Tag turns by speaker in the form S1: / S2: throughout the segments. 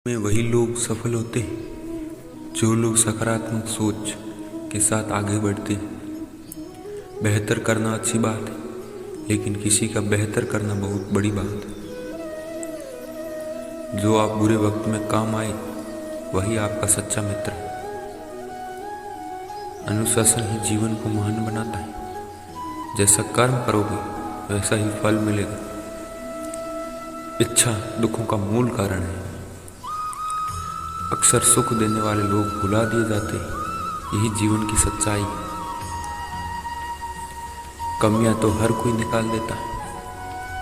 S1: में वही लोग सफल होते हैं जो लोग सकारात्मक सोच के साथ आगे बढ़ते हैं। बेहतर करना अच्छी बात है, लेकिन किसी का बेहतर करना बहुत बड़ी बात है। जो आप बुरे वक्त में काम आए वही आपका सच्चा मित्र है। अनुशासन ही जीवन को महान बनाता है। जैसा कर्म करोगे वैसा ही फल मिलेगा। इच्छा दुखों का मूल कारण है। अक्सर सुख देने वाले लोग भुला दिए जाते हैं, यही जीवन की सच्चाई है। कमियां तो हर कोई निकाल देता है,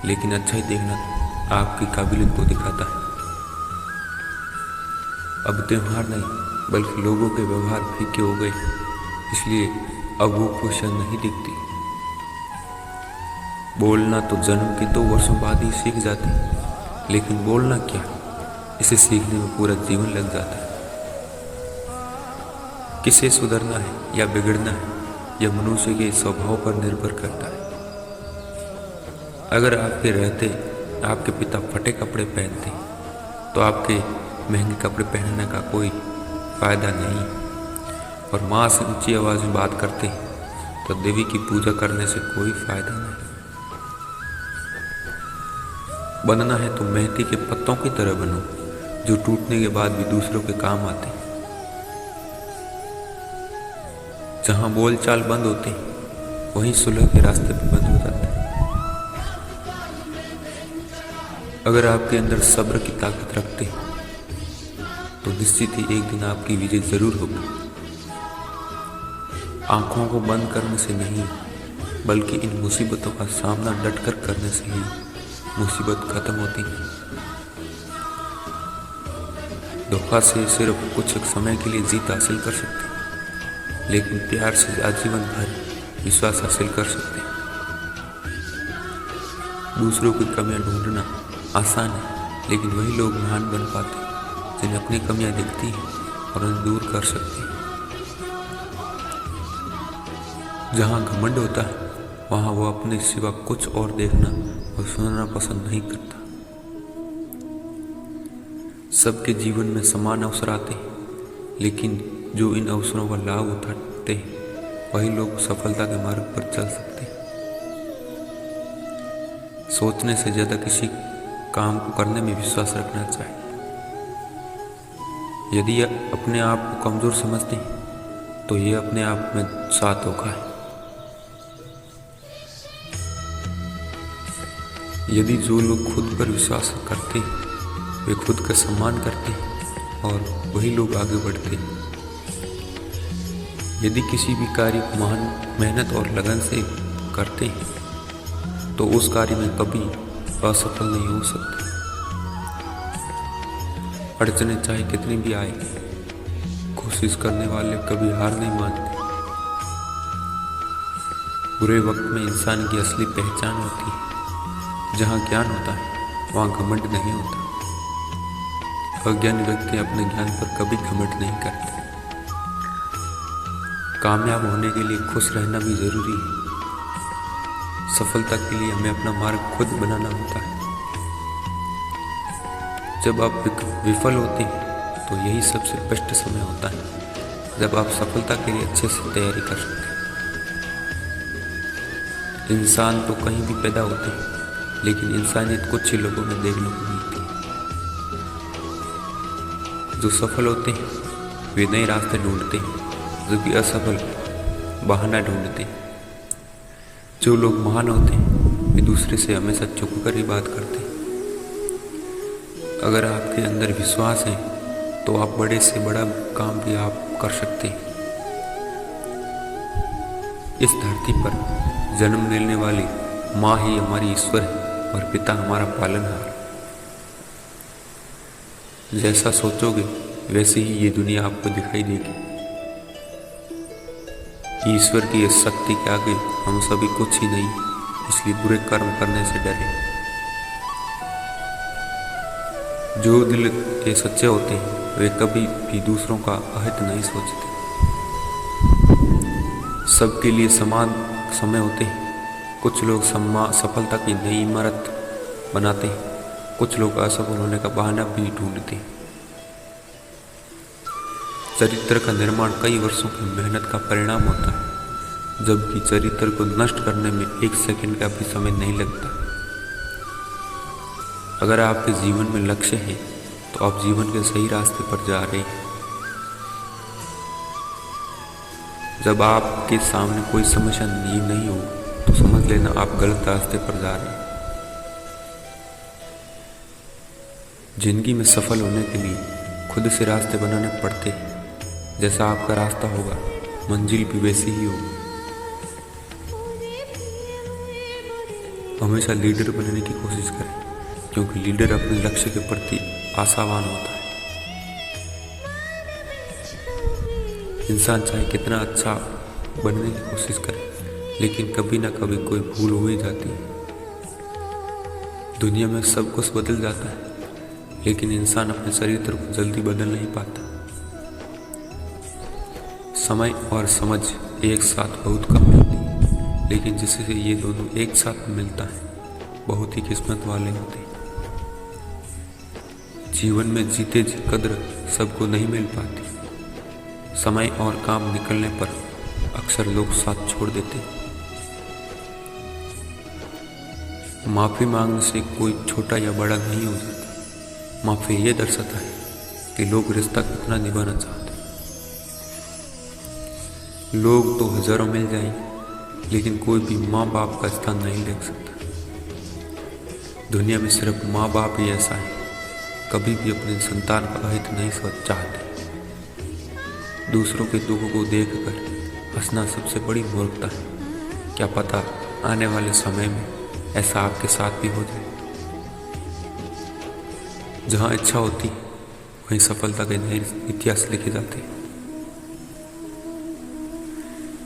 S1: लेकिन अच्छाई देखना आपकी काबिलियत को दिखाता है। अब त्योहार नहीं बल्कि लोगों के व्यवहार फीके हो गए, इसलिए अब वो खुशियां नहीं दिखती। बोलना तो जन्म के 2 वर्षों बाद ही सीख जाते, लेकिन बोलना क्या, इसे सीखने में पूरा जीवन लग जाता है। किसे सुधरना है या बिगड़ना है, यह मनुष्य के स्वभाव पर निर्भर करता है। अगर आपके रहते आपके पिता फटे कपड़े पहनते तो आपके महंगे कपड़े पहनने का कोई फायदा नहीं। और माँ से ऊंची आवाज में बात करते तो देवी की पूजा करने से कोई फायदा नहीं। बनना है तो मेहंदी के पत्तों की तरह बनो, जो टूटने के बाद भी दूसरों के काम आते हैं। जहां बोलचाल बंद होती वहीं सुलह के रास्ते भी बंद हो जाते हैं। अगर आपके अंदर सब्र की ताकत रखते तो निश्चित ही एक दिन आपकी विजय जरूर होगी। आंखों को बंद करने से नहीं, बल्कि इन मुसीबतों का सामना डटकर करने से ही मुसीबत खत्म होती है। धोखा से सिर्फ कुछ समय के लिए जीत हासिल कर सकते हैं, लेकिन प्यार से आजीवन भर विश्वास हासिल कर सकते हैं। दूसरों की कमियां ढूंढना आसान है, लेकिन वही लोग महान बन पाते हैं जिन्हें अपनी कमियां दिखती हैं और उन्हें दूर कर सकते हैं। जहां घमंड होता है वहां वो अपने सिवा कुछ और देखना और सुनना पसंद नहीं करता। सबके जीवन में समान अवसर आते हैं, लेकिन जो इन अवसरों का लाभ उठाते हैं वही लोग सफलता के मार्ग पर चल सकते हैं। सोचने से ज्यादा किसी काम को करने में विश्वास रखना चाहिए। यदि अपने आप को कमजोर समझते हैं तो ये अपने आप में साथ धोखा है। यदि जो लोग खुद पर विश्वास करते हैं वे खुद का सम्मान करते हैं और वही लोग आगे बढ़ते हैं। यदि किसी भी कार्य को महान मेहनत और लगन से करते हैं तो उस कार्य में कभी असफल नहीं हो सकते। अड़चनें चाहे कितनी भी आए, कोशिश करने वाले कभी हार नहीं मानते। बुरे वक्त में इंसान की असली पहचान होती है। जहाँ ज्ञान होता है वहाँ घमंड नहीं होता। अज्ञानी व्यक्ति अपने ज्ञान पर कभी घमंड नहीं करते। कामयाब होने के लिए खुश रहना भी जरूरी है। सफलता के लिए हमें अपना मार्ग खुद बनाना होता है। जब आप विफल होते हैं तो यही सबसे बेस्ट समय होता है जब आप सफलता के लिए अच्छे से तैयारी कर सकते हैं। इंसान तो कहीं भी पैदा होते हैं, लेकिन इंसानियत कुछ ही लोगों में देखने को मिलती है। जो सफल होते हैं वे नए रास्ते ढूंढते हैं, जो कि असफल बहाना ढूंढते हैं। जो लोग महान होते हैं वे दूसरे से हमेशा झुक कर ही बात करते हैं। अगर आपके अंदर विश्वास है तो आप बड़े से बड़ा काम भी आप कर सकते हैं। इस धरती पर जन्म लेने वाली माँ ही हमारी ईश्वर है और पिता हमारा पालनहार। जैसा सोचोगे वैसे ही ये दुनिया आपको दिखाई देगी। ईश्वर की इस शक्ति के आगे हम सभी कुछ ही नहीं, इसलिए बुरे कर्म करने से डरे। जो दिल के सच्चे होते हैं वे कभी भी दूसरों का अहित नहीं सोचते। सबके लिए समान समय होते हैं। कुछ लोग सफलता की नई इमारत बनाते हैं, कुछ लोग असफल होने का बहाना भी ढूंढते हैं। चरित्र का निर्माण कई वर्षों की मेहनत का परिणाम होता है, जबकि चरित्र को नष्ट करने में 1 सेकंड का भी समय नहीं लगता। अगर आपके जीवन में लक्ष्य है तो आप जीवन के सही रास्ते पर जा रहे हैं। जब आपके सामने कोई समस्या नहीं हो तो समझ लेना आप गलत रास्ते पर जा रहे हैं। जिंदगी में सफल होने के लिए खुद से रास्ते बनाने पड़ते हैं। जैसा आपका रास्ता होगा मंजिल भी वैसी ही होगी। हमेशा लीडर बनने की कोशिश करें, क्योंकि लीडर अपने लक्ष्य के प्रति आशावान होता है। इंसान चाहे कितना अच्छा बनने की कोशिश करे, लेकिन कभी ना कभी कोई भूल हो ही जाती है। दुनिया में सब कुछ बदल जाता है, लेकिन इंसान अपने चरित्र को जल्दी बदल नहीं पाता। समय और समझ एक साथ बहुत कम मिलती है, लेकिन जिससे ये दोनों एक साथ मिलता है बहुत ही किस्मत वाले होते हैं। जीवन में जीते जी कद्र सबको नहीं मिल पाती। समय और काम निकलने पर अक्सर लोग साथ छोड़ देते हैं। माफी मांगने से कोई छोटा या बड़ा नहीं हो जाता। माफी ये दर्शाता है कि लोग रिश्ता कितना निभाना चाहते हैं। लोग तो हजारों मिल जाएंगे, लेकिन कोई भी माँ बाप का स्थान नहीं ले सकता। दुनिया में सिर्फ माँ बाप ही ऐसा है, कभी भी अपने संतान का हित नहीं सोच चाहते। दूसरों के दुखों को देखकर हंसना सबसे बड़ी मूर्खता है। क्या पता आने वाले समय में ऐसा आपके साथ भी हो जाए। जहाँ इच्छा होती वहीं सफलता के नए इतिहास लिखे जाते हैं।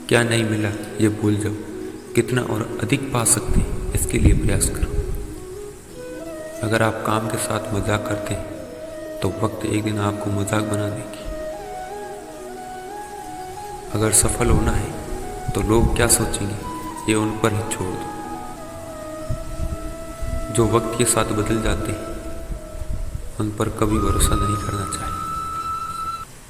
S1: क्या नहीं मिला ये भूल जाओ, कितना और अधिक पा सकते हैं इसके लिए प्रयास करो। अगर आप काम के साथ मजाक करते हैं तो वक्त एक दिन आपको मजाक बना देगी। अगर सफल होना है तो लोग क्या सोचेंगे ये उन पर ही छोड़ दो। जो वक्त के साथ बदल जाते हैं उन पर कभी भरोसा नहीं करना चाहिए।